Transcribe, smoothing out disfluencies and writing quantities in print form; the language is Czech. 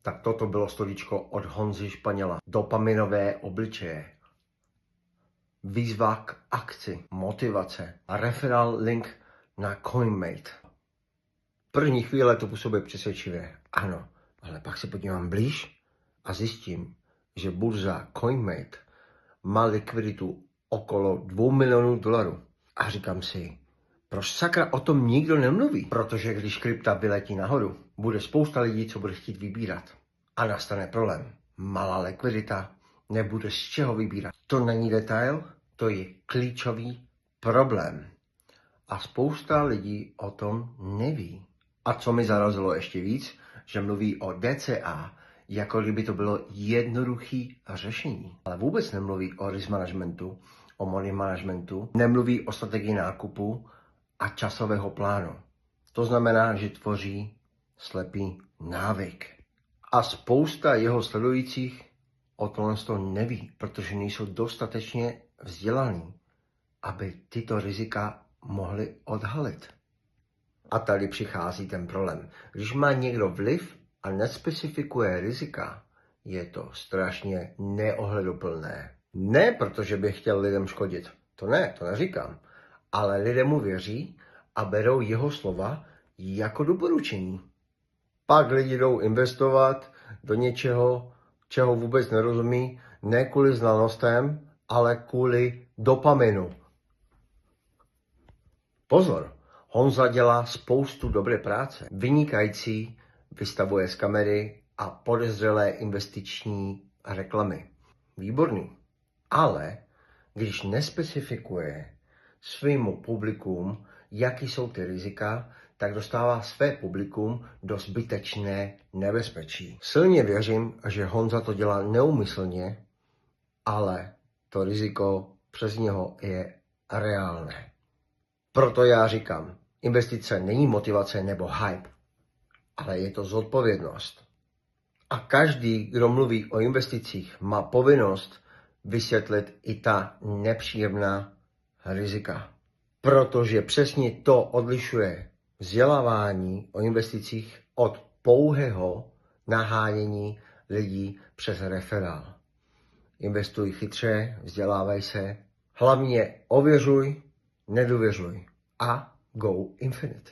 Tak toto bylo stolíčko od Honzy Španěla. Dopaminové obličeje. Výzva k akci, motivace a referral link na CoinMate. První chvíle to působí přesvědčivě, ano, ale pak se podívám blíž a zjistím, že burza CoinMate má likviditu okolo $2 milionů. A říkám si, proč sakra o tom nikdo nemluví? Protože když krypta vyletí nahoru, bude spousta lidí, co bude chtít vybírat. A nastane problém. Malá likvidita, nebude z čeho vybírat. To není detail, to je klíčový problém. A spousta lidí o tom neví. A co mi zarazilo ještě víc, že mluví o DCA, jako kdyby to bylo jednoduché řešení. Ale vůbec nemluví o risk managementu, o money managementu, nemluví o strategii nákupu a časového plánu. To znamená, že tvoří slepý návyk. A spousta jeho sledujících o tohle neví, protože nejsou dostatečně vzdělaní, aby tyto rizika mohli odhalit. A tady přichází ten problém. Když má někdo vliv a nespecifikuje rizika, je to strašně neohleduplné. Ne protože by chtěl lidem škodit, to neříkám, ale lidé mu věří a berou jeho slova jako doporučení. Pak lidi jdou investovat do něčeho, čeho vůbec nerozumí, ne kvůli znalostem, ale kvůli dopaminu. Pozor, Honza dělá spoustu dobré práce. Vynikající, vystavuje z kamery a podezřelé investiční reklamy. Výborný. Ale když nespecifikuje svému publikum, jaký jsou ty rizika, tak dostává své publikum do zbytečné nebezpečí. Silně věřím, že Honza to dělá neúmyslně, ale to riziko přes něho je reálné. Proto já říkám, investice není motivace nebo hype, ale je to zodpovědnost. A každý, kdo mluví o investicích, má povinnost vysvětlit i ta nepříjemná rizika. Protože přesně to odlišuje vzdělávání o investicích od pouhého nahánění lidí přes referál. Investuj chytře, vzdělávej se, hlavně ověřuj, nedůvěřuj a go infinite.